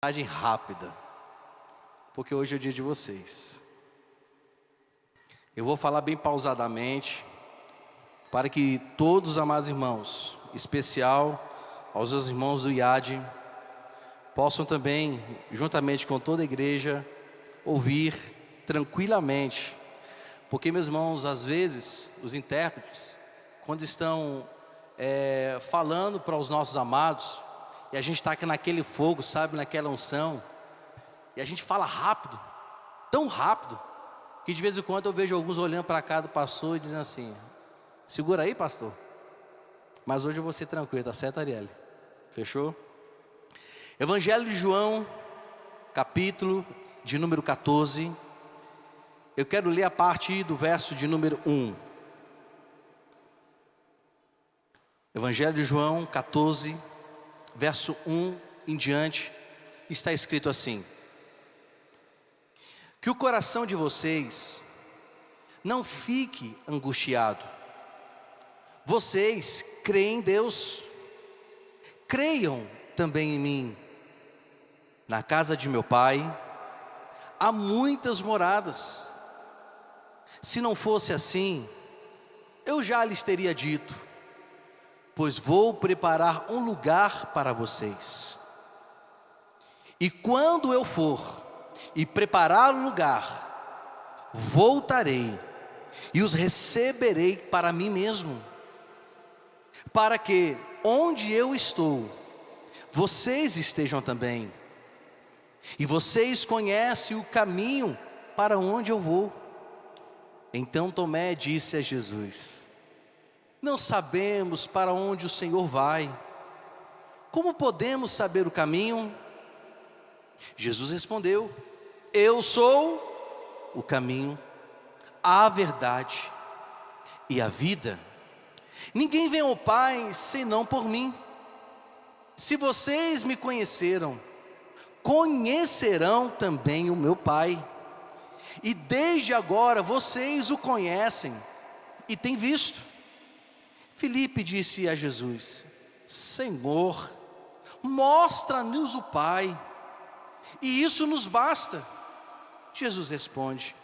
Mensagem rápida, porque hoje é o dia de vocês. Eu vou falar bem pausadamente, para que todos os amados irmãos, em especial aos meus irmãos do IAD, possam também, juntamente com toda a igreja, ouvir tranquilamente. Porque, meus irmãos, às vezes, os intérpretes, quando estão falando para os nossos amados, e a gente está aqui naquele fogo, sabe, naquela unção, e a gente fala rápido, tão rápido, que de vez em quando eu vejo alguns olhando para cá do pastor e dizendo assim: segura aí, pastor. Mas hoje eu vou ser tranquilo, tá certo, Arielle? Fechou? Evangelho de João, capítulo de número 14. Eu quero ler a parte do verso de número 1. Evangelho de João 14, verso 1 em diante, está escrito assim: que o coração de vocês não fique angustiado. Vocês creem em Deus, creiam também em mim. Na casa de meu pai há muitas moradas. Se não fosse assim, eu já lhes teria dito, pois vou preparar um lugar para vocês. E quando eu for e preparar o lugar, voltarei e os receberei para mim mesmo, para que onde eu estou, vocês estejam também. E vocês conhecem o caminho para onde eu vou. Então Tomé disse a Jesus: não sabemos para onde o Senhor vai. Como podemos saber o caminho? Jesus respondeu: eu sou o caminho, a verdade e a vida. Ninguém vem ao Pai senão por mim. Se vocês me conheceram, conhecerão também o meu Pai. E desde agora vocês o conhecem e têm visto. Filipe disse a Jesus: Senhor, mostra-nos o Pai, e isso nos basta. Jesus responde: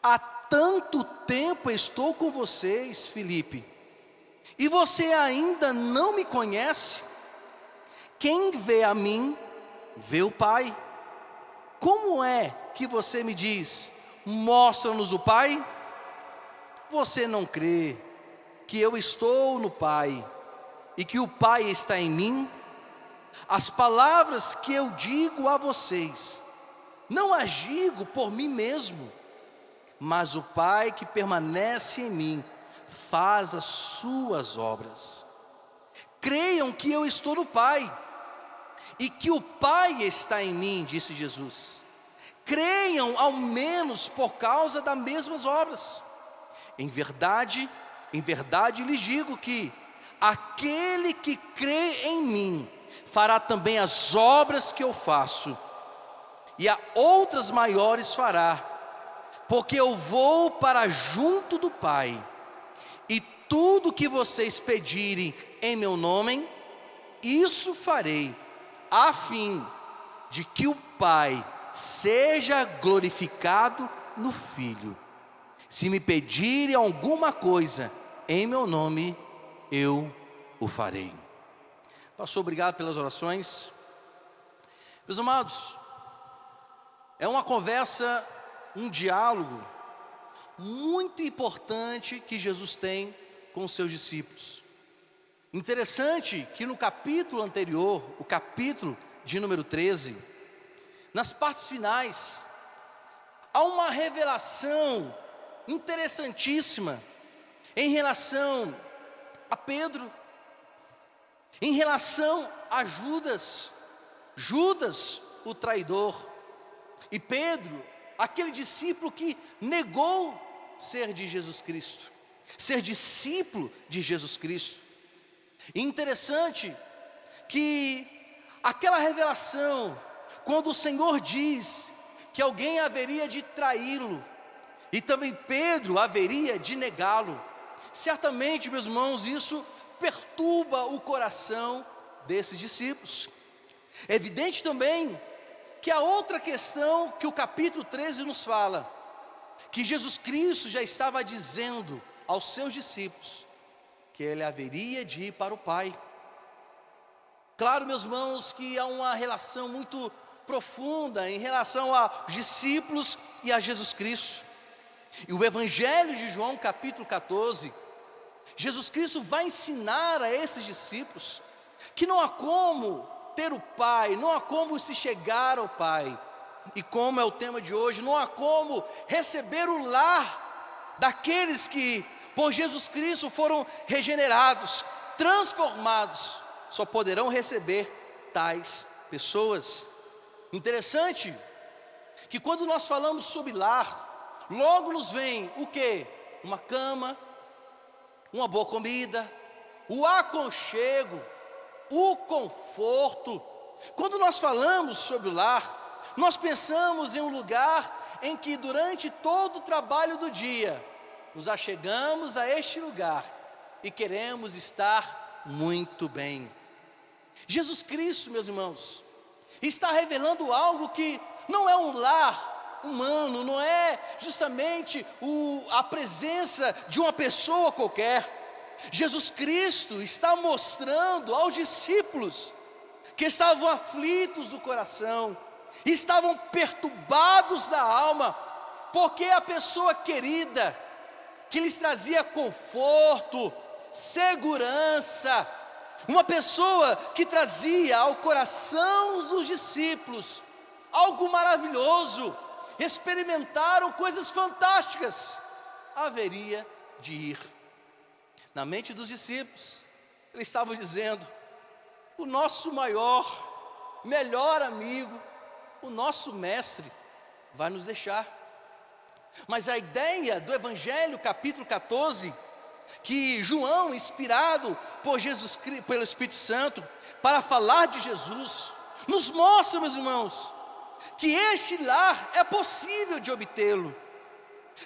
há tanto tempo estou com vocês, Filipe, e você ainda não me conhece? Quem vê a mim, vê o Pai. Como é que você me diz: mostra-nos o Pai? Você não crê que eu estou no Pai e que o Pai está em mim? As palavras que eu digo a vocês, não as digo por mim mesmo, mas o Pai que permanece em mim faz as suas obras. Creiam que eu estou no Pai e que o Pai está em mim, disse Jesus. Creiam ao menos por causa das mesmas obras. Em verdade lhes digo que aquele que crê em mim fará também as obras que eu faço, e a outras maiores fará, porque eu vou para junto do Pai. E tudo que vocês pedirem em meu nome, isso farei, a fim de que o Pai seja glorificado no Filho. Se me pedirem alguma coisa em meu nome, eu o farei. Pastor, obrigado pelas orações. Meus amados, é uma conversa, um diálogo muito importante que Jesus tem com os seus discípulos. Interessante que no capítulo anterior, o capítulo de número 13, nas partes finais, há uma revelação interessantíssima em relação a Pedro, em relação a Judas, o traidor, e Pedro, aquele discípulo que negou ser de Jesus Cristo, ser discípulo de Jesus Cristo. E interessante que aquela revelação, quando o Senhor diz que alguém haveria de traí-lo, e também Pedro haveria de negá-lo, certamente, meus irmãos, isso perturba o coração desses discípulos. É evidente também que a outra questão que o capítulo 13 nos fala, que Jesus Cristo já estava dizendo aos seus discípulos, que ele haveria de ir para o Pai. Claro, meus irmãos, que há uma relação muito profunda em relação aos discípulos e a Jesus Cristo. E o Evangelho de João, capítulo 14, Jesus Cristo vai ensinar a esses discípulos que não há como ter o Pai, não há como se chegar ao Pai. E como é o tema de hoje, não há como receber o lar daqueles que por Jesus Cristo foram regenerados, transformados. Só poderão receber tais pessoas. Interessante que quando nós falamos sobre lar, logo nos vem o quê? Uma cama, uma boa comida, o aconchego, o conforto. Quando nós falamos sobre o lar, nós pensamos em um lugar em que durante todo o trabalho do dia, nos achegamos a este lugar e queremos estar muito bem. Jesus Cristo, meus irmãos, está revelando algo que não é um lar humano, não é justamente a presença de uma pessoa qualquer. Jesus Cristo está mostrando aos discípulos que estavam aflitos do coração, estavam perturbados da alma, porque a pessoa querida, que lhes trazia conforto, segurança, uma pessoa que trazia ao coração dos discípulos algo maravilhoso, experimentaram coisas fantásticas, haveria de ir. Na mente dos discípulos, eles estavam dizendo: o nosso maior, melhor amigo, o nosso mestre vai nos deixar. Mas a ideia do Evangelho, capítulo 14, que João, inspirado por Jesus Cristo, pelo Espírito Santo, para falar de Jesus, nos mostra, meus irmãos, que este lar é possível de obtê-lo,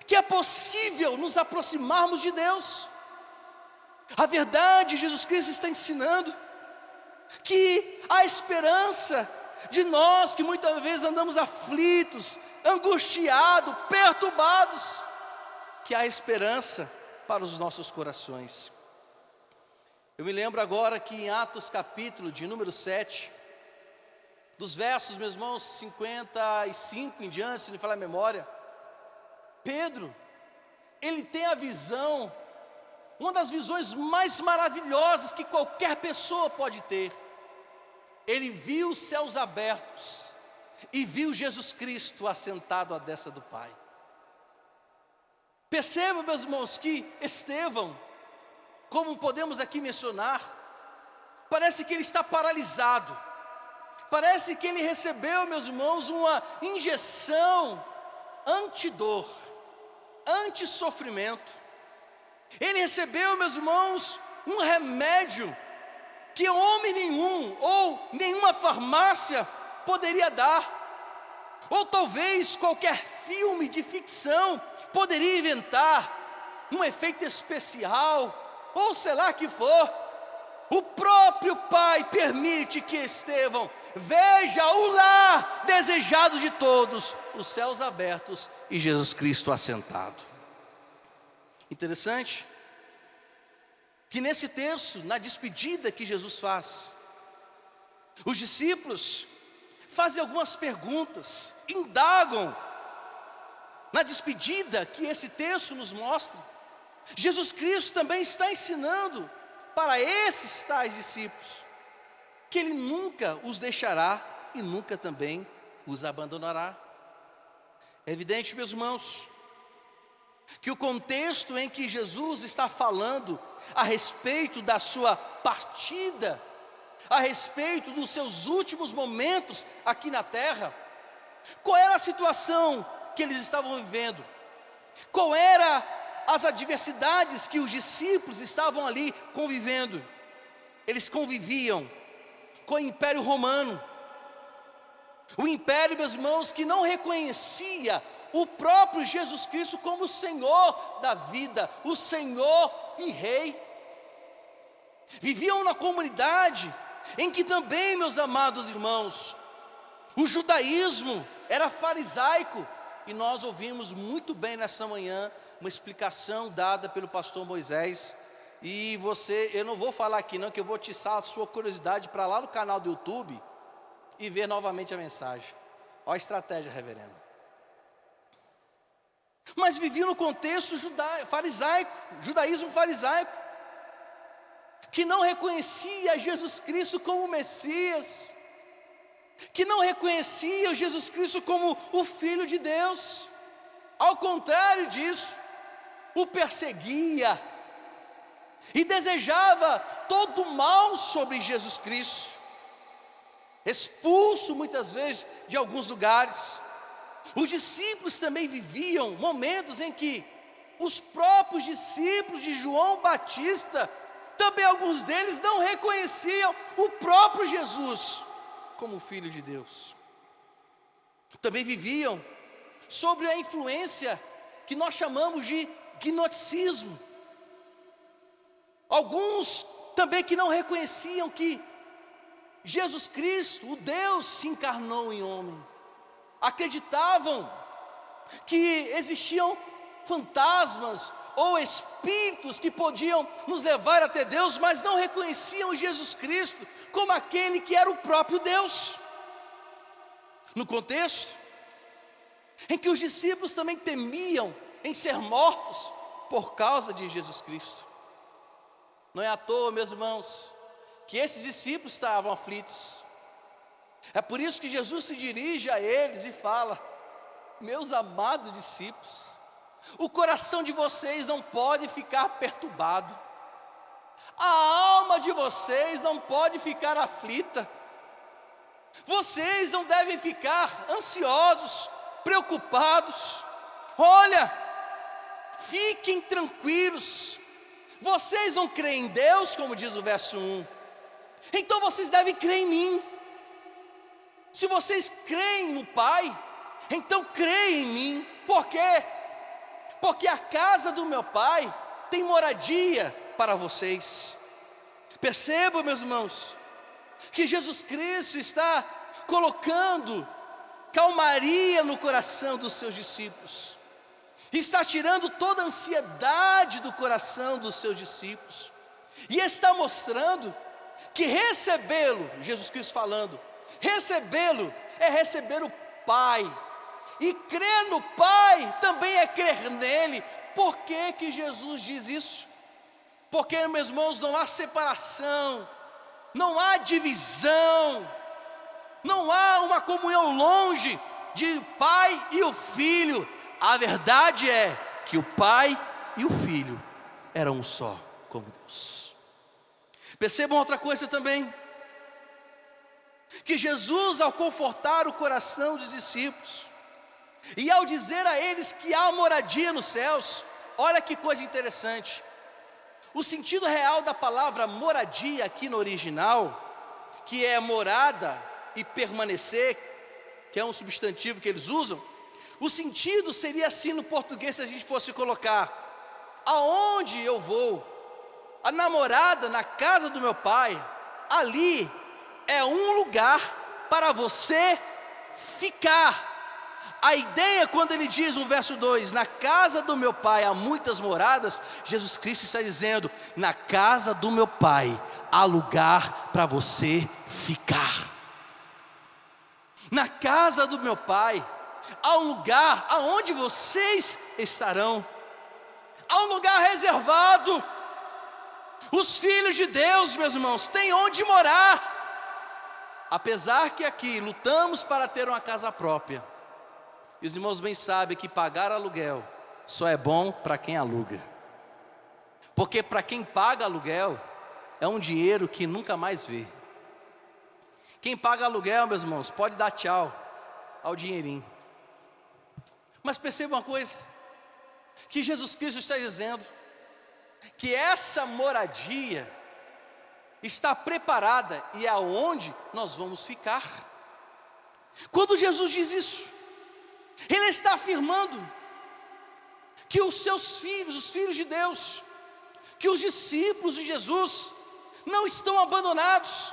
que é possível nos aproximarmos de Deus. A verdade, Jesus Cristo está ensinando que há esperança de nós que muitas vezes andamos aflitos, angustiados, perturbados, que há esperança para os nossos corações. Eu me lembro agora que em Atos capítulo de número 7, dos versos, meus irmãos, 55 em diante, se não me falar a memória, Pedro, ele tem a visão, uma das visões mais maravilhosas que qualquer pessoa pode ter. Ele viu os céus abertos e viu Jesus Cristo assentado à destra do Pai. Percebam, meus irmãos, que Estevão, como podemos aqui mencionar, parece que ele está paralisado, parece que ele recebeu, meus irmãos, uma injeção anti-dor, anti-sofrimento. Ele recebeu, meus irmãos, um remédio que homem nenhum ou nenhuma farmácia poderia dar, ou talvez qualquer filme de ficção poderia inventar um efeito especial, ou sei lá que for. O próprio Pai permite que Estevão veja o lar desejado de todos, os céus abertos e Jesus Cristo assentado. Interessante que nesse texto, na despedida que Jesus faz, os discípulos fazem algumas perguntas, indagam na despedida que esse texto nos mostra. Jesus Cristo também está ensinando para esses tais discípulos que Ele nunca os deixará e nunca também os abandonará. É evidente, meus irmãos, que o contexto em que Jesus está falando a respeito da sua partida, a respeito dos seus últimos momentos aqui na terra, qual era a situação que eles estavam vivendo? Qual era as adversidades que os discípulos estavam ali convivendo? Eles conviviam com o Império Romano, o império, meus irmãos, que não reconhecia o próprio Jesus Cristo como o Senhor da vida, o Senhor e Rei. Viviam na comunidade em que também, meus amados irmãos, O judaísmo era farisaico, e nós ouvimos muito bem nessa manhã uma explicação dada pelo pastor Moisés. E eu não vou falar aqui não, que eu vou atiçar a sua curiosidade para lá no canal do YouTube e ver novamente a mensagem. Olha a estratégia, reverendo. Mas vivia no contexto farisaico, judaísmo farisaico, que não reconhecia Jesus Cristo como Messias, que não reconhecia Jesus Cristo como o Filho de Deus. Ao contrário disso, o perseguia e desejava todo o mal sobre Jesus Cristo, expulso muitas vezes de alguns lugares. Os discípulos também viviam momentos em que os próprios discípulos de João Batista, também alguns deles não reconheciam o próprio Jesus como Filho de Deus. Também viviam sobre a influência que nós chamamos de gnosticismo. Alguns também que não reconheciam que Jesus Cristo, o Deus, se encarnou em homem. Acreditavam que existiam fantasmas ou espíritos que podiam nos levar até Deus, mas não reconheciam Jesus Cristo como aquele que era o próprio Deus. No contexto em que os discípulos também temiam em ser mortos por causa de Jesus Cristo. Não é à toa, meus irmãos, que esses discípulos estavam aflitos. É por isso que Jesus se dirige a eles e fala: meus amados discípulos, o coração de vocês não pode ficar perturbado, a alma de vocês não pode ficar aflita, vocês não devem ficar ansiosos, preocupados. Olha, fiquem tranquilos, vocês não creem em Deus, como diz o verso 1, então vocês devem crer em mim. Se vocês creem no Pai, então creem em mim. Por quê? Porque a casa do meu Pai tem moradia para vocês. Percebam, meus irmãos, que Jesus Cristo está colocando calmaria no coração dos seus discípulos, está tirando toda a ansiedade do coração dos seus discípulos, e está mostrando que recebê-lo, Jesus Cristo falando, recebê-lo é receber o Pai, e crer no Pai também é crer nele. Por que que Jesus diz isso? Porque, meus irmãos, não há separação, não há divisão, não há uma comunhão longe de Pai e o Filho. A verdade é que o Pai e o Filho eram um só, como Deus. Percebam outra coisa também, que Jesus, ao confortar o coração dos discípulos, e ao dizer a eles que há moradia nos céus, olha que coisa interessante, o sentido real da palavra moradia aqui no original, que é morada e permanecer, que é um substantivo que eles usam, o sentido seria assim no português, se a gente fosse colocar: aonde eu vou, a namorada na casa do meu Pai, ali é um lugar para você ficar. A ideia, quando ele diz no verso 2, na casa do meu Pai há muitas moradas, Jesus Cristo está dizendo: na casa do meu Pai há lugar para você ficar. Na casa do meu Pai há um lugar aonde vocês estarão, há um lugar reservado. Os filhos de Deus, meus irmãos, têm onde morar. Apesar que aqui lutamos para ter uma casa própria, e os irmãos bem sabem que pagar aluguel só é bom para quem aluga, porque para quem paga aluguel é um dinheiro que nunca mais vê. Quem paga aluguel, meus irmãos, pode dar tchau ao dinheirinho. Mas perceba uma coisa, que Jesus Cristo está dizendo que essa moradia está preparada e é aonde nós vamos ficar. Quando Jesus diz isso, Ele está afirmando que os seus filhos, os filhos de Deus, que os discípulos de Jesus não estão abandonados,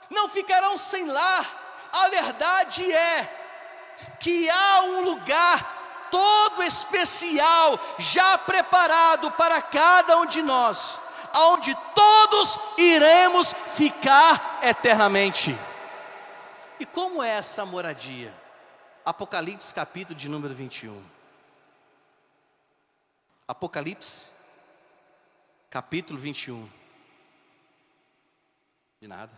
não ficarão sem lar, A verdade é que há um lugar todo especial, já preparado para cada um de nós, aonde todos iremos ficar eternamente. E como é essa moradia? Apocalipse capítulo de número 21. Apocalipse capítulo 21. De nada.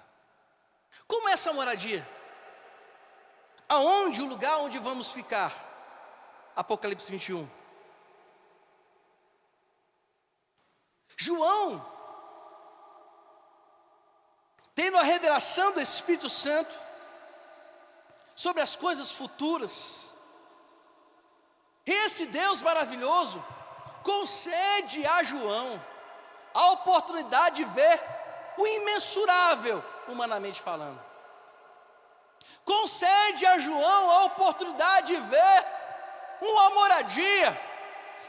Como é essa moradia? Aonde o lugar onde vamos ficar? Apocalipse 21. João, tendo a revelação do Espírito Santo sobre as coisas futuras, esse Deus maravilhoso concede a João a oportunidade de ver o imensurável, humanamente falando. Concede a João a oportunidade de ver uma moradia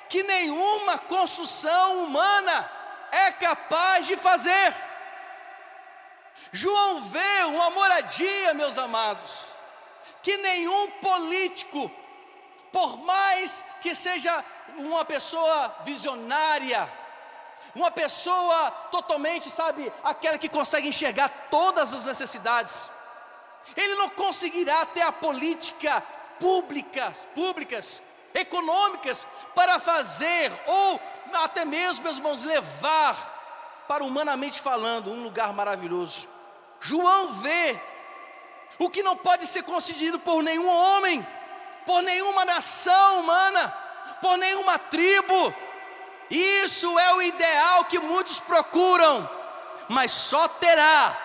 que nenhuma construção humana é capaz de fazer. João vê uma moradia, meus amados, que nenhum político, por mais que seja uma pessoa visionária, uma pessoa totalmente, aquela que consegue enxergar todas as necessidades, ele não conseguirá ter a política públicas, econômicas, para fazer, ou até mesmo, meus irmãos, levar, para humanamente falando, um lugar maravilhoso. João vê o que não pode ser concedido por nenhum homem, por nenhuma nação humana, por nenhuma tribo. Isso é o ideal que muitos procuram, mas só terá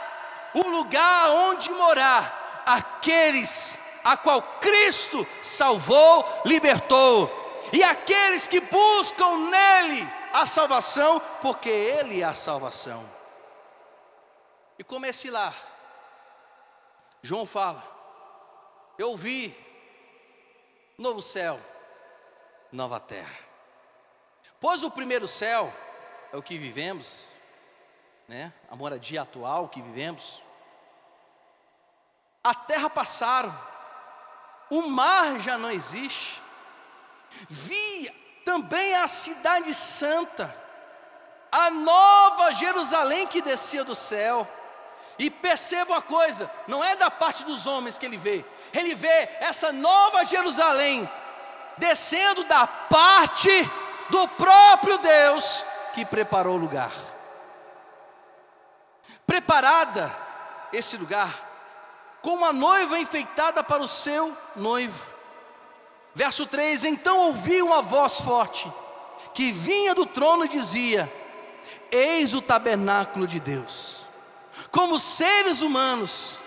o lugar onde morar aqueles a qual Cristo salvou, libertou, e aqueles que buscam nele a salvação, porque ele é a salvação. E como esse lar, João fala: eu vi novo céu, nova terra. Pois o primeiro céu é o que vivemos, a moradia atual que vivemos. A terra passaram, o mar já não existe. Vi também a cidade santa, a nova Jerusalém que descia do céu. E perceba uma coisa, não é da parte dos homens que ele vê essa nova Jerusalém descendo da parte do próprio Deus que preparou o lugar. Preparada esse lugar, com uma noiva enfeitada para o seu noivo. Verso 3: então ouvi uma voz forte, que vinha do trono e dizia: eis o tabernáculo de Deus, como seres humanos,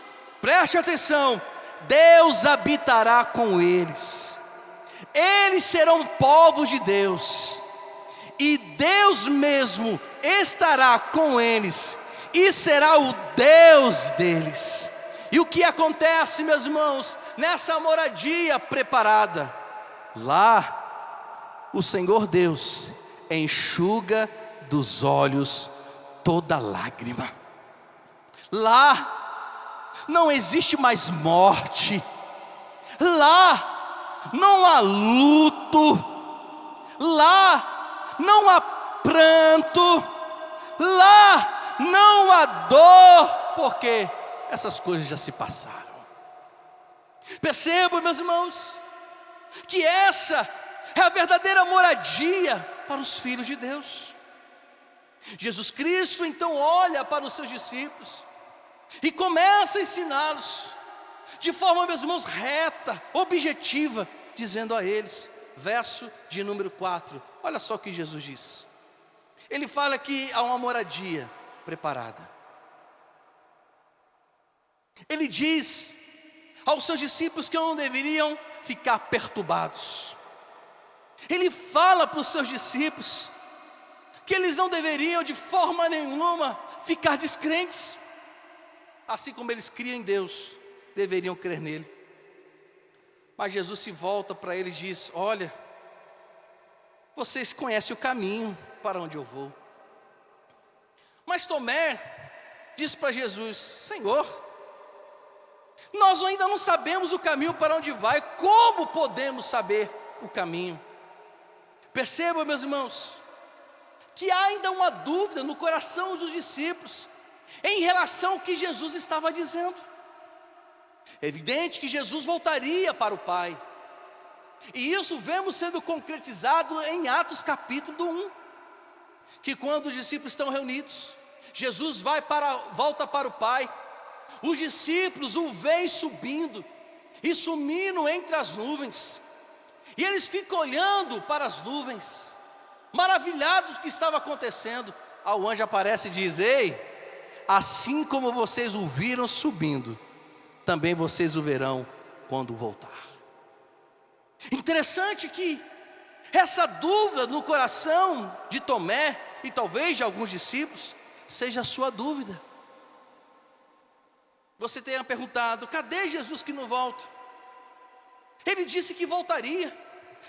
preste atenção, Deus habitará com eles, eles serão povos de Deus, e Deus mesmo estará com eles, e será o Deus deles. E o que acontece, meus irmãos, nessa moradia preparada? Lá, o Senhor Deus enxuga dos olhos toda lágrima. Lá, não existe mais morte. Lá, não há luto. Lá, não há pranto. Lá, não há dor. Por quê? Essas coisas já se passaram. Percebam, meus irmãos, que essa é a verdadeira moradia para os filhos de Deus. Jesus Cristo então olha para os seus discípulos e começa a ensiná-los de forma, meus irmãos, reta, objetiva, dizendo a eles, verso de número 4, olha só o que Jesus diz. Ele fala que há uma moradia preparada. Ele diz aos seus discípulos que não deveriam ficar perturbados. Ele fala para os seus discípulos que eles não deveriam de forma nenhuma ficar descrentes. Assim como eles criam em Deus, deveriam crer nele. Mas Jesus se volta para ele e diz: olha, vocês conhecem o caminho para onde eu vou. Mas Tomé diz para Jesus: Senhor, Nós ainda não sabemos o caminho para onde vai. Como podemos saber o caminho? Percebam, meus irmãos, que há ainda uma dúvida no coração dos discípulos em relação ao que Jesus estava dizendo. É evidente que Jesus voltaria para o Pai, e isso vemos sendo concretizado em Atos capítulo 1, que quando os discípulos estão reunidos, Jesus volta para o Pai, os discípulos o veem subindo e sumindo entre as nuvens, e eles ficam olhando para as nuvens, maravilhados do que estava acontecendo. O anjo aparece e diz: ei, assim como vocês o viram subindo, também vocês o verão quando voltar. Interessante que essa dúvida no coração de Tomé e talvez de alguns discípulos seja a sua dúvida. Você tenha perguntado: cadê Jesus que não volta? Ele disse que voltaria.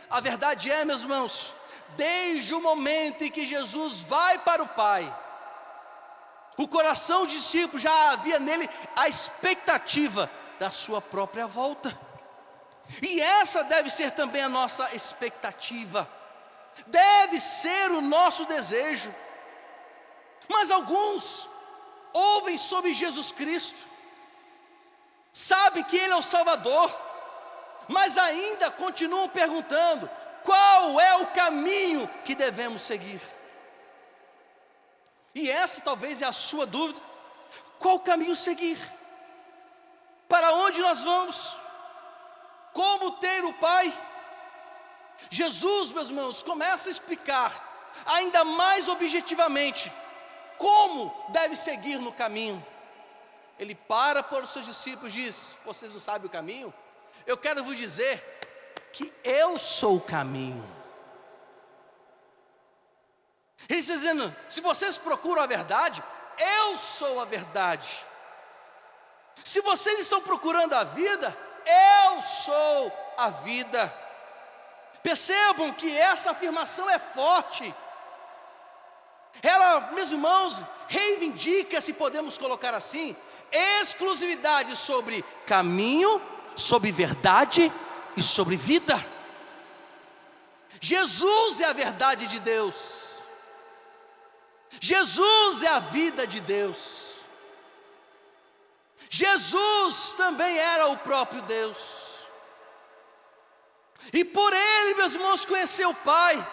A verdade é, meus irmãos, desde o momento em que Jesus vai para o Pai, o coração dos discípulos já havia nele a expectativa da sua própria volta. E essa deve ser também a nossa expectativa, deve ser o nosso desejo. Mas alguns ouvem sobre Jesus Cristo, sabem que Ele é o Salvador, mas ainda continuam perguntando: qual é o caminho que devemos seguir? E essa talvez é a sua dúvida: qual caminho seguir? Para onde nós vamos? Como ter o Pai? Jesus, meus irmãos, começa a explicar ainda mais objetivamente como deve seguir no caminho. Ele para os seus discípulos e diz: vocês não sabem o caminho? Eu quero vos dizer que eu sou o caminho. Ele está dizendo: se vocês procuram a verdade, eu sou a verdade. Se vocês estão procurando a vida, eu sou a vida. Percebam que essa afirmação é forte. Ela, meus irmãos, reivindica, se podemos colocar assim, exclusividade sobre caminho, sobre verdade e sobre vida. Jesus é a verdade de Deus. Jesus é a vida de Deus. Jesus também era o próprio Deus. E por Ele, meus irmãos, conhecer o Pai,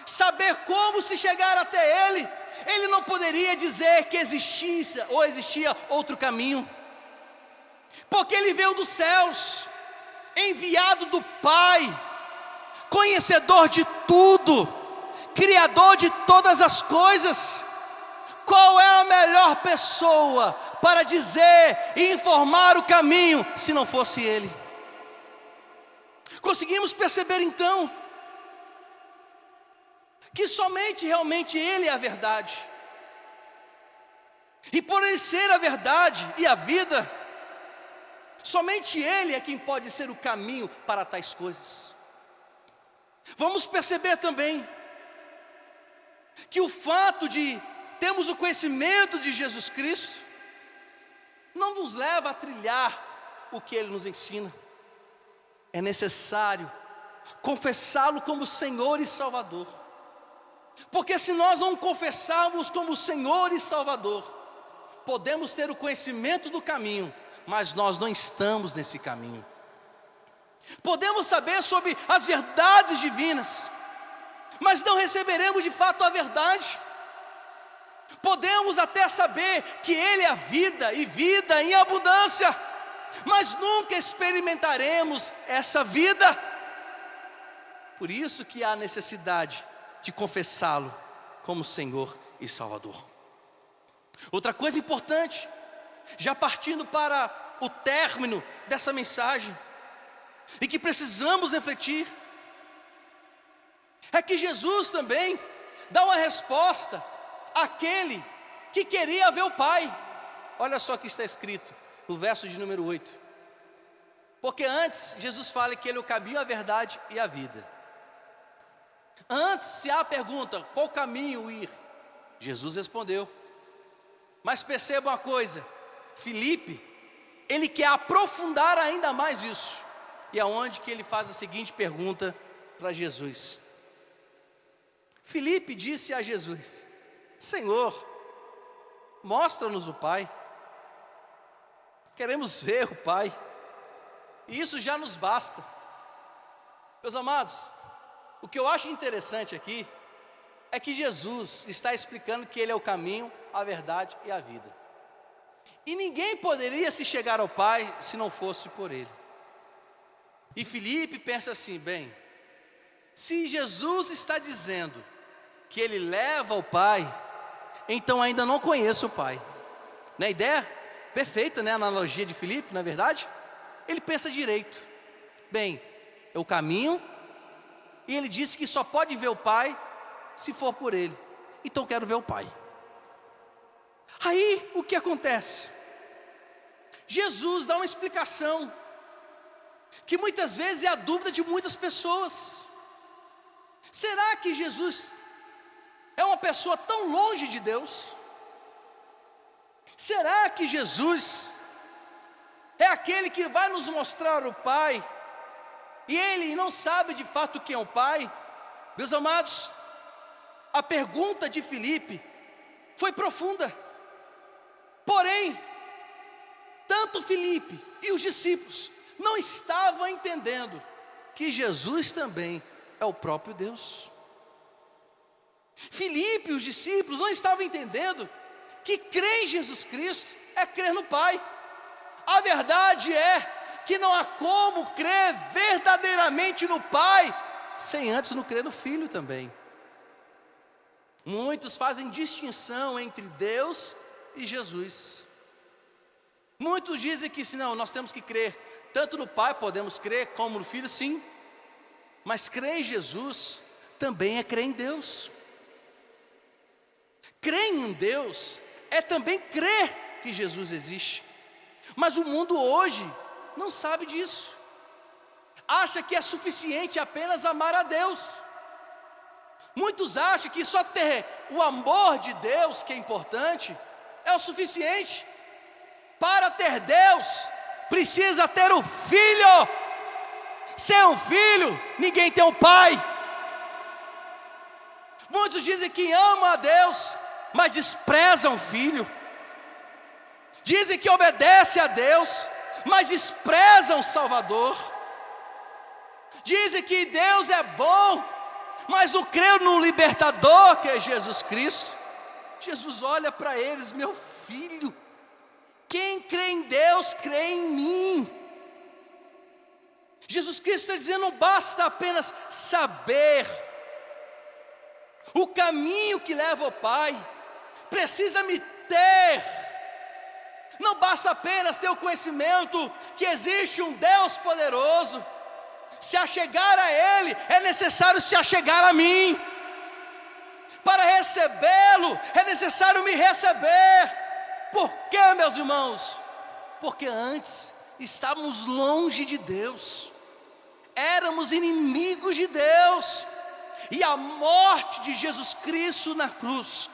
saber como se chegar até Ele, Ele não poderia dizer que existia outro caminho, porque Ele veio dos céus, enviado do Pai, conhecedor de tudo, Criador de todas as coisas. Qual é a melhor pessoa para dizer e informar o caminho, se não fosse Ele? Conseguimos perceber então que somente realmente Ele é a verdade, e por Ele ser a verdade e a vida, somente Ele é quem pode ser o caminho para tais coisas. Vamos perceber também que o fato de termos o conhecimento de Jesus Cristo não nos leva a trilhar o que Ele nos ensina. É necessário confessá-lo como Senhor e Salvador, porque se nós não confessarmos como Senhor e Salvador, podemos ter o conhecimento do caminho, mas nós não estamos nesse caminho. Podemos saber sobre as verdades divinas, mas não receberemos de fato a verdade. Podemos até saber que Ele é a vida e vida em abundância, mas nunca experimentaremos essa vida. Por isso que há necessidade de confessá-lo como Senhor e Salvador. Outra coisa importante, já partindo para o término dessa mensagem, e que precisamos refletir, é que Jesus também dá uma resposta àquele que queria ver o Pai. Olha só o que está escrito no verso de número 8. Porque antes Jesus fala que Ele é o caminho, a verdade e a vida. Antes, se há a pergunta, qual caminho ir? Jesus respondeu. Mas perceba uma coisa, Filipe, ele quer aprofundar ainda mais isso. E é onde que ele faz a seguinte pergunta para Jesus. Filipe disse a Jesus: Senhor, mostra-nos o Pai. Queremos ver o Pai, e isso já nos basta. Meus amados, o que eu acho interessante aqui é que Jesus está explicando que Ele é o caminho, a verdade e a vida. E ninguém poderia se chegar ao Pai se não fosse por Ele. E Filipe pensa assim: bem, se Jesus está dizendo que Ele leva ao Pai, então ainda não conheço o Pai. Não é ideia? Perfeita, né? A analogia de Filipe, não é verdade? Ele pensa direito. Bem, é o caminho, e ele disse que só pode ver o Pai se for por Ele. Então eu quero ver o Pai. Aí o que acontece? Jesus dá uma explicação que muitas vezes é a dúvida de muitas pessoas. Será que Jesus é uma pessoa tão longe de Deus? Será que Jesus é aquele que vai nos mostrar o Pai, e Ele não sabe de fato quem é o Pai? Meus amados, a pergunta de Filipe foi profunda. Porém, tanto Filipe e os discípulos não estavam entendendo que Jesus também é o próprio Deus. Filipe e os discípulos não estavam entendendo que crer em Jesus Cristo é crer no Pai. A verdade é que não há como crer verdadeiramente no Pai sem antes não crer no Filho também. Muitos fazem distinção entre Deus e Jesus. Muitos dizem que se não, nós temos que crer tanto no Pai, podemos crer, como no Filho, sim. Mas crer em Jesus também é crer em Deus. Crer em Deus é também crer que Jesus existe. Mas o mundo hoje não sabe disso. Acha que é suficiente apenas amar a Deus. Muitos acham que só ter o amor de Deus, que é importante, é o suficiente. Para ter Deus, precisa ter o Filho. Sem um filho, ninguém tem um pai. Muitos dizem que amam a Deus, mas desprezam o Filho. Dizem que obedecem a Deus, mas desprezam o Salvador. Dizem que Deus é bom, mas não creem no libertador, que é Jesus Cristo. Jesus olha para eles: meu filho, quem crê em Deus, crê em mim. Jesus Cristo está dizendo: não basta apenas saber o caminho que leva ao Pai, precisa me ter. Não basta apenas ter o conhecimento que existe um Deus poderoso. Se achegar a Ele, é necessário se achegar a mim. Para recebê-lo, é necessário me receber. Por quê, meus irmãos? Porque antes estávamos longe de Deus, éramos inimigos de Deus. E a morte de Jesus Cristo na cruz,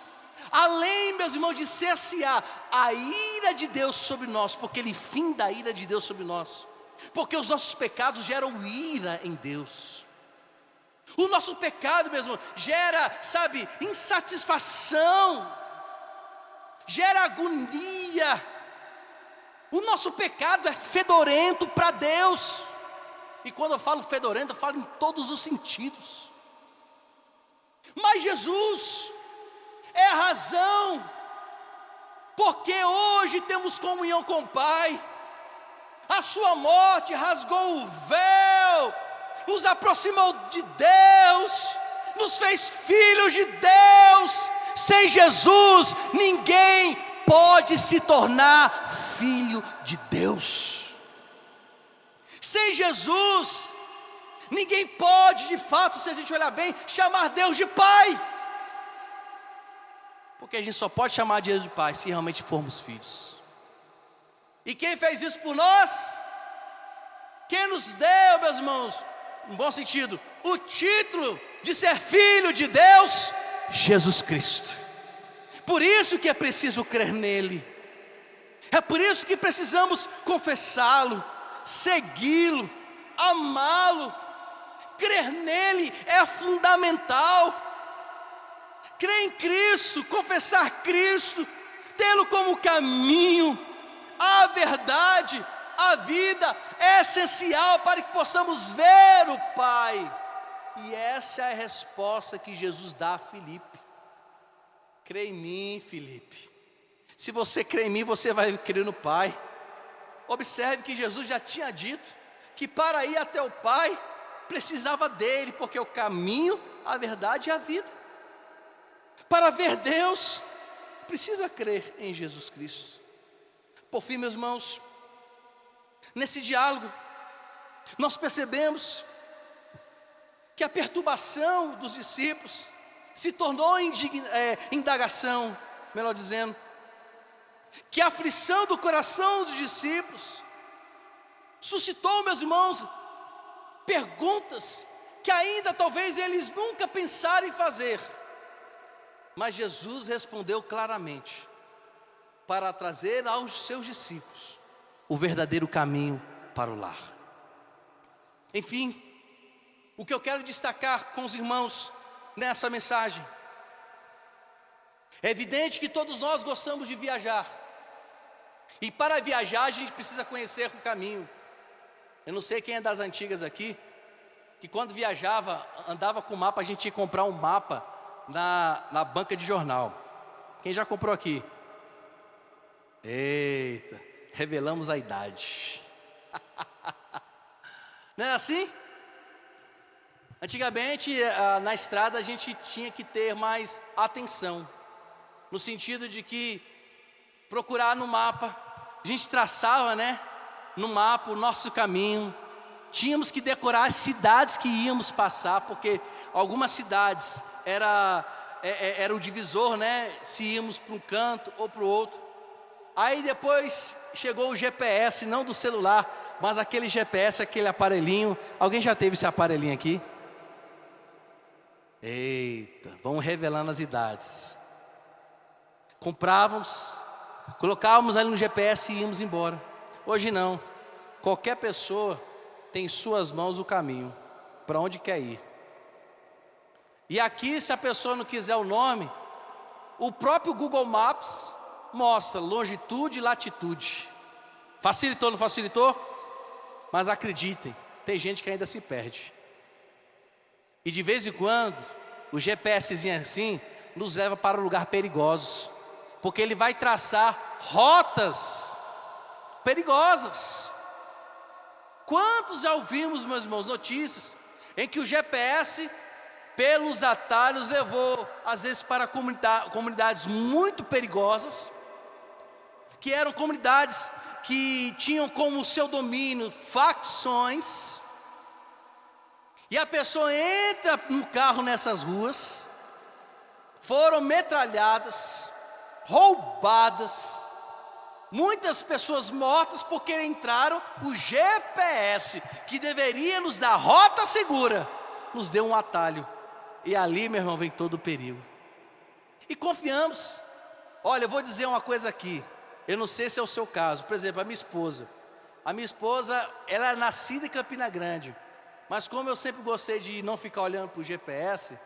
além, meus irmãos, de saciar a ira de Deus sobre nós, porque Ele finda a ira de Deus sobre nós, porque os nossos pecados geram ira em Deus. O nosso pecado, meu irmão, gera, sabe, insatisfação, gera agonia. O nosso pecado é fedorento para Deus. E quando eu falo fedorento, eu falo em todos os sentidos. Mas Jesus é a razão porque hoje temos comunhão com o Pai. A sua morte rasgou o véu, nos aproximou de Deus, nos fez filhos de Deus. Sem Jesus, ninguém pode se tornar filho de Deus. Sem Jesus, ninguém pode, de fato, se a gente olhar bem, chamar Deus de Pai. Porque a gente só pode chamar Deus de Pai se realmente formos filhos. E quem fez isso por nós? Quem nos deu, meus irmãos, em bom sentido, o título de ser filho de Deus? Jesus Cristo. Por isso que é preciso crer nele. É por isso que precisamos confessá-lo, segui-lo, amá-lo. Crer nele é fundamental. Crer em Cristo, confessar Cristo, tê-lo como caminho, a verdade, a vida é essencial para que possamos ver o Pai. E essa é a resposta que Jesus dá a Filipe. Crê em mim, Filipe. Se você crê em mim, você vai crer no Pai. Observe que Jesus já tinha dito que para ir até o Pai, precisava dele, porque é o caminho, a verdade e a vida. Para ver Deus, precisa crer em Jesus Cristo. Por fim, meus irmãos, nesse diálogo, nós percebemos que a perturbação dos discípulos se tornou indagação, melhor dizendo, que a aflição do coração dos discípulos suscitou, meus irmãos, perguntas que ainda talvez eles nunca pensaram em fazer. Mas Jesus respondeu claramente, para trazer aos seus discípulos o verdadeiro caminho para o lar. Enfim, o que eu quero destacar com os irmãos nessa mensagem, é evidente que todos nós gostamos de viajar, e para viajar a gente precisa conhecer o caminho. Eu não sei quem é das antigas aqui, que quando viajava, andava com mapa, a gente ia comprar um mapa na banca de jornal. Quem já comprou aqui? Eita, revelamos a idade. Não é assim? Antigamente, na estrada, a gente tinha que ter mais atenção, no sentido de que procurar no mapa, a gente traçava, no mapa o nosso caminho. Tínhamos que decorar as cidades que íamos passar, porque algumas cidades era o divisor, se íamos para um canto ou para o outro. Aí depois chegou o GPS, não do celular, mas aquele GPS, aquele aparelhinho. Alguém já teve esse aparelhinho aqui? Eita, vamos revelando as idades. Comprávamos, colocávamos ali no GPS e íamos embora. Hoje não, qualquer pessoa tem em suas mãos o caminho, para onde quer ir. E aqui, se a pessoa não quiser o nome, o próprio Google Maps mostra longitude e latitude. Facilitou, não facilitou? Mas acreditem, tem gente que ainda se perde. E de vez em quando, o GPSzinho assim, nos leva para lugares perigosos, porque ele vai traçar rotas perigosas. Quantos já ouvimos, meus irmãos, notícias em que o GPS, pelos atalhos, levou às vezes para comunidades muito perigosas, que eram comunidades que tinham como seu domínio facções, e a pessoa entra no carro nessas ruas, foram metralhadas, roubadas, muitas pessoas mortas porque entraram. O GPS, que deveria nos dar rota segura, nos deu um atalho. E ali, meu irmão, vem todo o perigo. E confiamos. Olha, eu vou dizer uma coisa aqui. Eu não sei se é o seu caso. Por exemplo, a minha esposa. Ela é nascida em Campina Grande. Mas como eu sempre gostei de não ficar olhando para o GPS,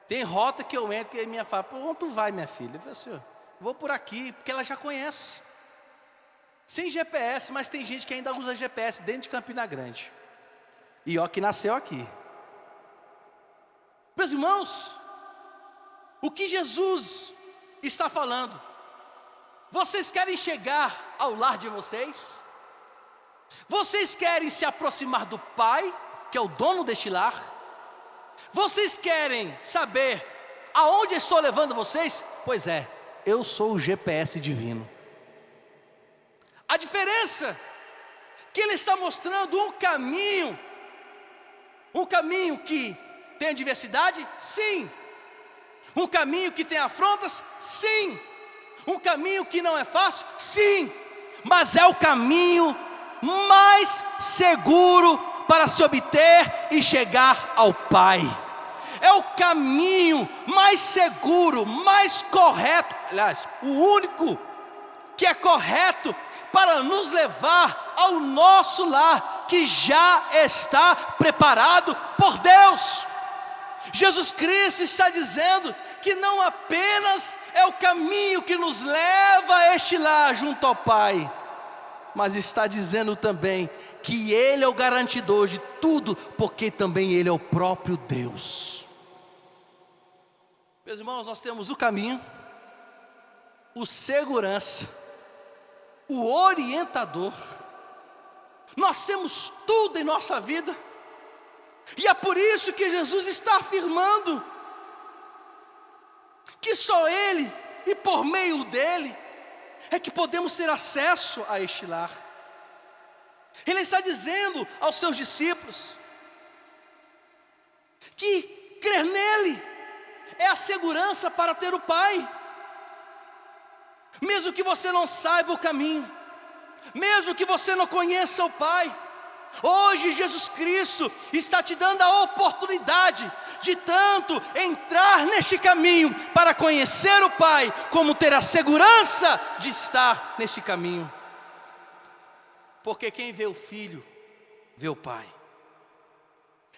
tem rota que eu entro e a minha fala: "Pô, onde tu vai, minha filha?" Eu falei assim: "Vou por aqui", porque ela já conhece. Sem GPS, mas tem gente que ainda usa GPS dentro de Campina Grande. E ó, que nasceu aqui. Meus irmãos, o que Jesus está falando? Vocês querem chegar ao lar de vocês? Vocês querem se aproximar do Pai, que é o dono deste lar? Vocês querem saber aonde estou levando vocês? Pois é, eu sou o GPS divino. A diferença que ele está mostrando um caminho que tem adversidade? Sim. Um caminho que tem afrontas? Sim. Um caminho que não é fácil? Sim. Mas é o caminho mais seguro para se obter e chegar ao Pai. É o caminho mais seguro, mais correto, aliás, o único que é correto para nos levar ao nosso lar, que já está preparado por Deus. Jesus Cristo está dizendo que não apenas é o caminho que nos leva a este lar junto ao Pai, mas está dizendo também que Ele é o garantidor de tudo, porque também Ele é o próprio Deus. Meus irmãos, nós temos o caminho, o segurança, o orientador, nós temos tudo em nossa vida, e é por isso que Jesus está afirmando que só Ele e por meio dEle é que podemos ter acesso a este lar. Ele está dizendo aos seus discípulos que crer nele é a segurança para ter o Pai. Mesmo que você não saiba o caminho, mesmo que você não conheça o Pai, hoje Jesus Cristo está te dando a oportunidade de tanto entrar neste caminho para conhecer o Pai, como ter a segurança de estar nesse caminho. Porque quem vê o Filho, vê o Pai.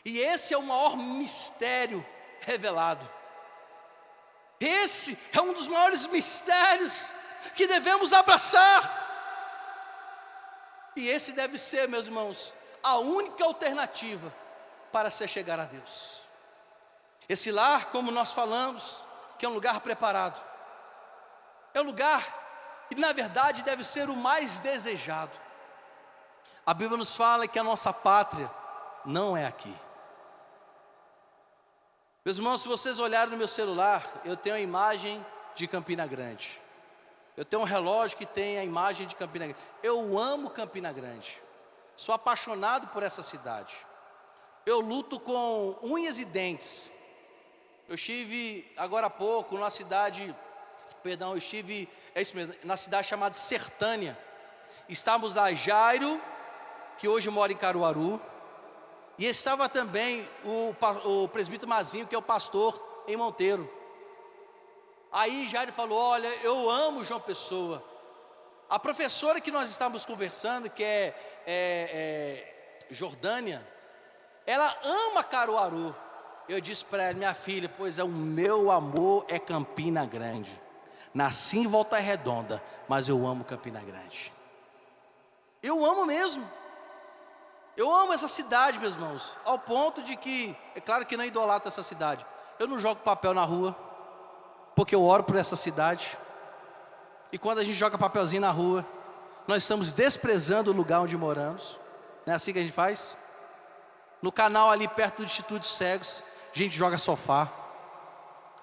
E esse é o maior mistério revelado. Esse é um dos maiores mistérios que devemos abraçar. E esse deve ser, meus irmãos, a única alternativa para se chegar a Deus. Esse lar, como nós falamos, que é um lugar preparado, é um lugar que na verdade deve ser o mais desejado. A Bíblia nos fala que a nossa pátria não é aqui. Meus irmãos, se vocês olharem no meu celular, eu tenho a imagem de Campina Grande. Eu tenho um relógio que tem a imagem de Campina Grande. Eu amo Campina Grande. Sou apaixonado por essa cidade. Eu luto com unhas e dentes. Eu estive agora há pouco na cidade, na cidade chamada Sertânia. Estávamos lá, Jairo, que hoje mora em Caruaru, e estava também o presbítero Mazinho, que é o pastor em Monteiro. Aí Jairo falou: olha, eu amo João Pessoa. A professora que nós estávamos conversando, que é Jordânia, ela ama Caruaru. Eu disse para ela: minha filha, pois o meu amor é Campina Grande. Nasci em Volta Redonda, mas eu amo Campina Grande. Eu amo mesmo. Eu amo essa cidade, meus irmãos, ao ponto de que, é claro que não idolatro essa cidade. Eu não jogo papel na rua, porque eu oro por essa cidade. E quando a gente joga papelzinho na rua, nós estamos desprezando o lugar onde moramos. Não é assim que a gente faz? No canal ali perto do Instituto de Cegos, a gente joga sofá,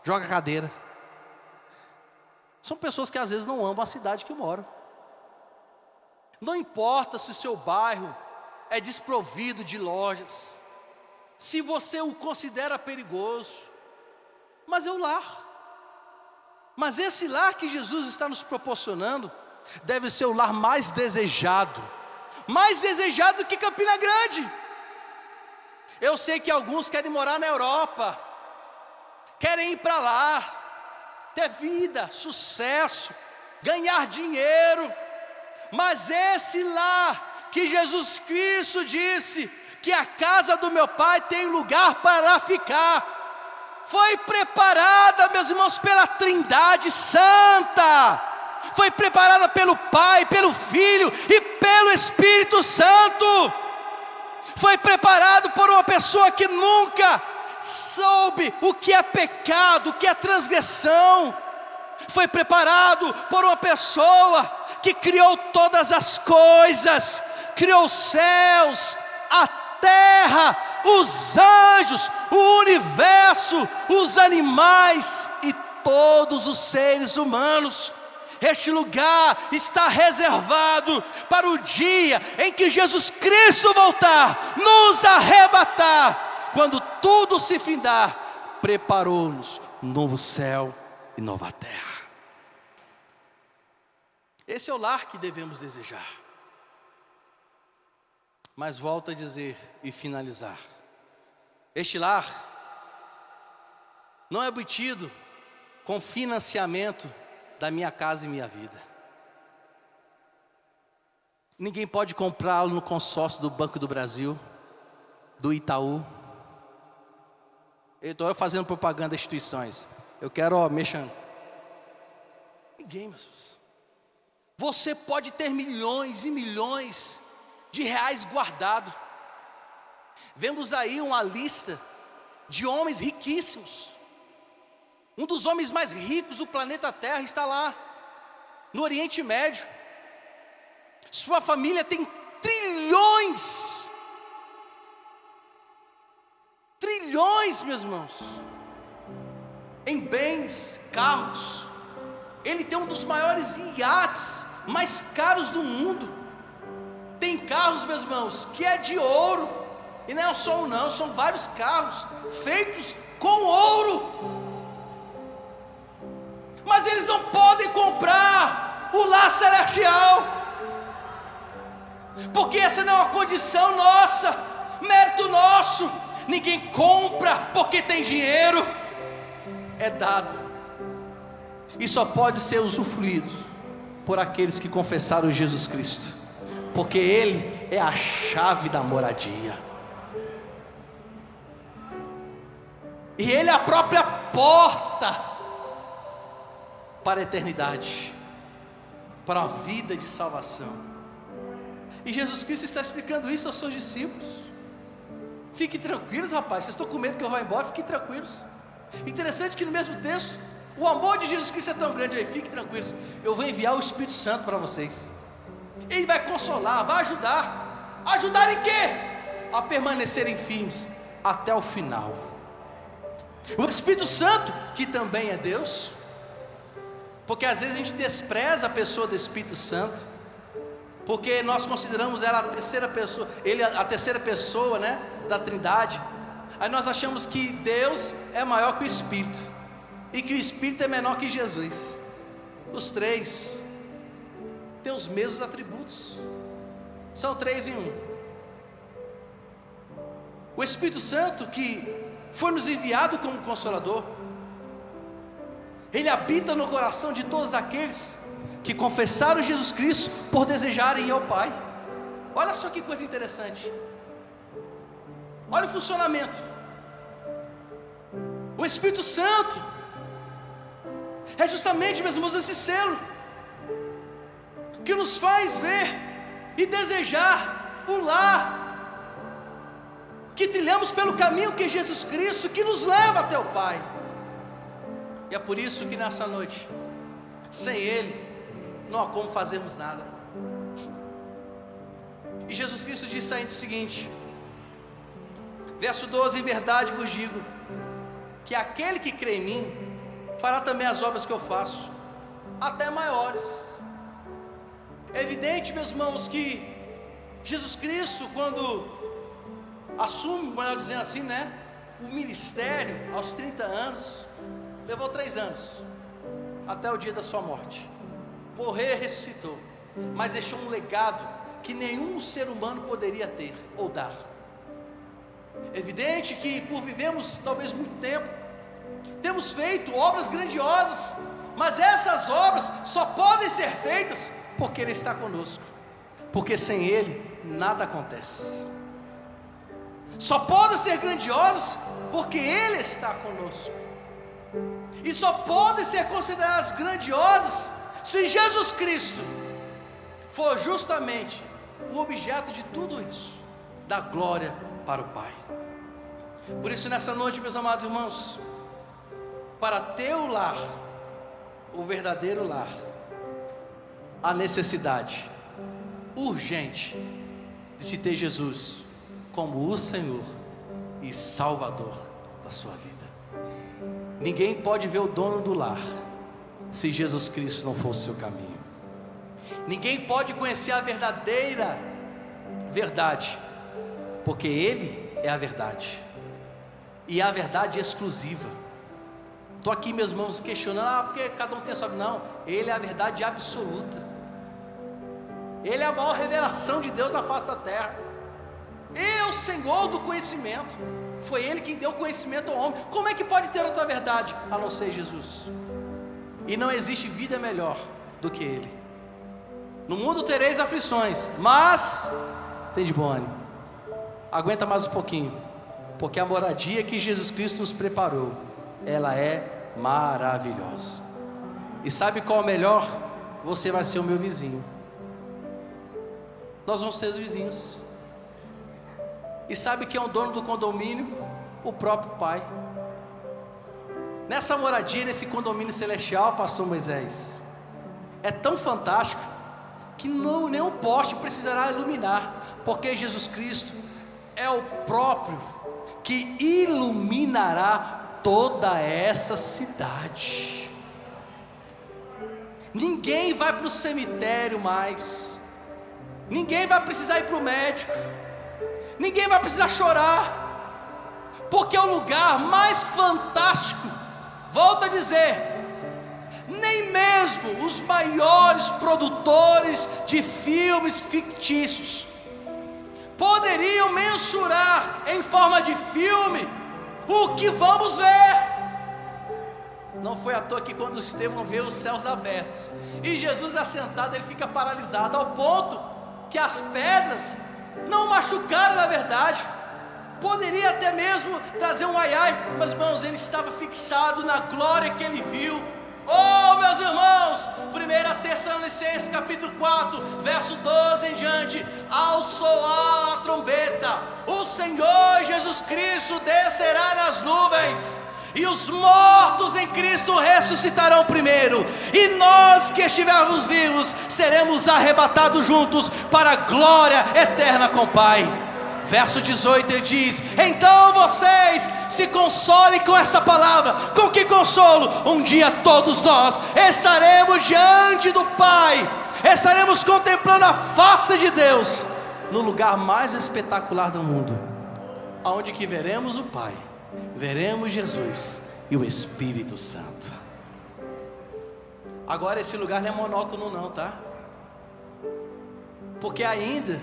joga cadeira. São pessoas que às vezes não amam a cidade que moram. Não importa se o seu bairro é desprovido de lojas, se você o considera perigoso, mas é o lar. Mas esse lar que Jesus está nos proporcionando deve ser o lar mais desejado que Campina Grande. Eu sei que alguns querem morar na Europa, querem ir para lá, ter vida, sucesso, ganhar dinheiro, mas esse lar que Jesus Cristo disse que a casa do meu Pai tem lugar para ficar, foi preparada, meus irmãos, pela Trindade Santa, foi preparada pelo Pai, pelo Filho e pelo Espírito Santo, foi preparado por uma pessoa que nunca soube o que é pecado, o que é transgressão, foi preparado por uma pessoa que criou todas as coisas, criou os céus, a terra, os anjos, o universo, os animais e todos os seres humanos. Este lugar está reservado para o dia em que Jesus Cristo voltar, nos arrebatar. Quando tudo se findar, preparou-nos novo céu e nova terra. Esse é o lar que devemos desejar. Mas volto a dizer e finalizar: este lar não é obtido com financiamento da minha casa e minha vida. Ninguém pode comprá-lo no consórcio do Banco do Brasil, do Itaú. Eu estou fazendo propaganda das instituições. Eu quero, mexendo. Ninguém, meus filhos. Você pode ter milhões e milhões de reais guardados. Vemos aí uma lista de homens riquíssimos. Um dos homens mais ricos do planeta Terra está lá, no Oriente Médio. Sua família tem trilhões. Trilhões, meus irmãos, em bens, carros. Ele tem um dos maiores iates mais caros do mundo. Tem carros, meus irmãos, que é de ouro. E não é só um não, são vários carros feitos com ouro. Mas eles não podem comprar o lar celestial, porque essa não é uma condição nossa, mérito nosso. Ninguém compra porque tem dinheiro, é dado, e só pode ser usufruído por aqueles que confessaram Jesus Cristo, porque Ele é a chave da moradia, e Ele é a própria porta para a eternidade, para a vida de salvação. E Jesus Cristo está explicando isso aos seus discípulos. Fiquem tranquilos, rapaz, vocês estão com medo que eu vá embora? Fiquem tranquilos. Interessante que no mesmo texto, o amor de Jesus Cristo é tão grande aí. Fiquem tranquilos, eu vou enviar o Espírito Santo para vocês. Ele vai consolar, vai ajudar. Ajudar em quê? A permanecerem firmes até o final. O Espírito Santo, que também é Deus, porque às vezes a gente despreza a pessoa do Espírito Santo, porque nós consideramos ela a terceira pessoa, ele a terceira pessoa, né, da Trindade. Aí nós achamos que Deus é maior que o Espírito, e que o Espírito é menor que Jesus. Os três têm os mesmos atributos, são três em um. O Espírito Santo, que foi nos enviado como Consolador, Ele habita no coração de todos aqueles que confessaram Jesus Cristo por desejarem ir ao Pai. Olha só que coisa interessante. Olha o funcionamento. O Espírito Santo é justamente, meus irmãos, esse selo que nos faz ver e desejar o lar, que trilhamos pelo caminho que é Jesus Cristo, que nos leva até o Pai. E é por isso que nessa noite, sem Ele, não há como fazermos nada. E Jesus Cristo disse ainda o seguinte, verso 12: em verdade vos digo, que aquele que crê em mim, fará também as obras que eu faço, até maiores. É evidente, meus irmãos, que Jesus Cristo, quando assume, melhor dizendo assim, né, o ministério aos 30 anos, levou 3 anos, até o dia da sua morte. Morrer, ressuscitou, mas deixou um legado que nenhum ser humano poderia ter ou dar. É evidente que por vivemos talvez muito tempo, temos feito obras grandiosas, mas essas obras só podem ser feitas porque Ele está conosco, porque sem Ele nada acontece. Só podem ser grandiosas porque Ele está conosco, e só podem ser consideradas grandiosas se Jesus Cristo for justamente o objeto de tudo isso, da glória para o Pai. Por isso, nessa noite, meus amados irmãos, para ter o lar, o verdadeiro lar, há necessidade urgente de se ter Jesus como o Senhor e Salvador da sua vida. Ninguém pode ver o dono do lar se Jesus Cristo não for o seu caminho. Ninguém pode conhecer a verdadeira verdade, porque Ele é a verdade, e a verdade exclusiva. Estou aqui, meus irmãos, questionando, porque cada um tem a sua. Não, Ele é a verdade absoluta. Ele é a maior revelação de Deus na face da terra. Ele é o Senhor do conhecimento. Foi Ele quem deu conhecimento ao homem. Como é que pode ter outra verdade a não ser Jesus? E não existe vida melhor do que Ele. No mundo tereis aflições, mas tem de bom ânimo. Aguenta mais um pouquinho, porque a moradia que Jesus Cristo nos preparou, ela é maravilhosa. E sabe qual é o melhor? Você vai ser o meu vizinho. Nós vamos ser os vizinhos. E sabe quem é o dono do condomínio? O próprio Pai. Nessa moradia, nesse condomínio celestial, pastor Moisés, é tão fantástico que nenhum poste precisará iluminar, porque Jesus Cristo é o próprio que iluminará toda essa cidade. Ninguém vai para o cemitério mais, ninguém vai precisar ir para o médico, ninguém vai precisar chorar, porque é o lugar mais fantástico. Volto a dizer, nem mesmo os maiores produtores de filmes fictícios poderiam mensurar em forma de filme o que vamos ver. Não foi à toa que quando Estevão vê os céus abertos e Jesus assentado, ele fica paralisado, ao ponto que as pedras não machucaram na verdade. Poderia até mesmo trazer um ai-ai, mas irmãos, ele estava fixado na glória que ele viu. Oh, meus irmãos, 1 Tessalonicenses capítulo 4, verso 12 em diante: ao soar a trombeta, o Senhor Jesus Cristo descerá nas nuvens, e os mortos em Cristo ressuscitarão primeiro, e nós que estivermos vivos seremos arrebatados juntos para a glória eterna com o Pai. Verso 18 ele diz: então vocês se consolem com essa palavra. Com que consolo? Um dia todos nós estaremos diante do Pai, estaremos contemplando a face de Deus, no lugar mais espetacular do mundo, aonde que veremos o Pai, veremos Jesus e o Espírito Santo. Agora esse lugar não é monótono não, tá? Porque ainda,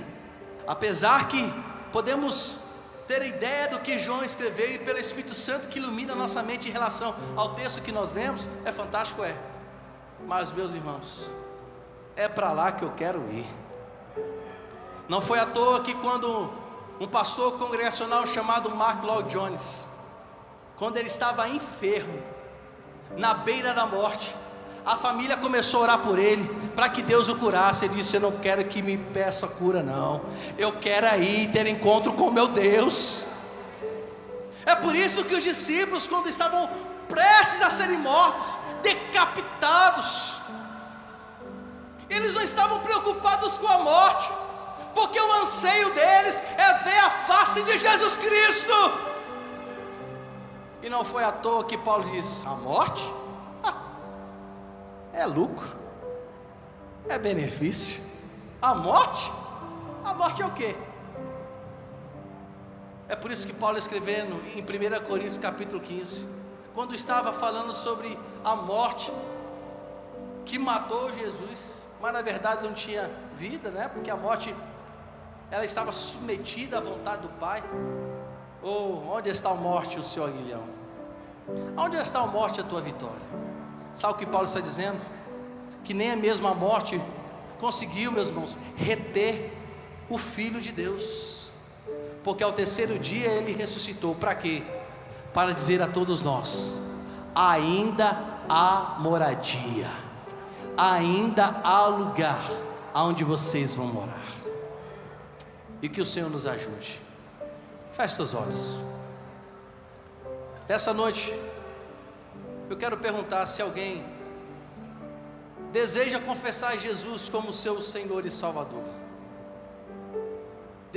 apesar que podemos ter a ideia do que João escreveu, e pelo Espírito Santo que ilumina a nossa mente em relação ao texto que nós lemos, é fantástico, é. Mas meus irmãos, é para lá que eu quero ir. Não foi à toa que quando um pastor congregacional chamado Mark Lloyd Jones, quando ele estava enfermo, na beira da morte, a família começou a orar por ele, para que Deus o curasse. Ele disse: eu não quero que me peça cura não, eu quero ir ter encontro com meu Deus. É por isso que os discípulos, quando estavam prestes a serem mortos, decapitados, eles não estavam preocupados com a morte, porque o anseio deles é ver a face de Jesus Cristo. E não foi à toa que Paulo disse: a morte é lucro, é benefício. A morte é o quê? É por isso que Paulo, escrevendo em 1 Coríntios capítulo 15, quando estava falando sobre a morte que matou Jesus, mas na verdade não tinha vida, né? Porque a morte, ela estava submetida à vontade do Pai. Onde está a morte, o Senhor Aguilhão? Onde está a morte, a tua vitória? Sabe o que Paulo está dizendo? Que nem a mesma morte conseguiu, meus irmãos, reter o Filho de Deus, porque ao terceiro dia ele ressuscitou. Para quê? Para dizer a todos nós: ainda há moradia, ainda há lugar aonde vocês vão morar. E que o Senhor nos ajude. Feche seus olhos. Nessa noite eu quero perguntar se alguém deseja confessar Jesus como seu Senhor e Salvador.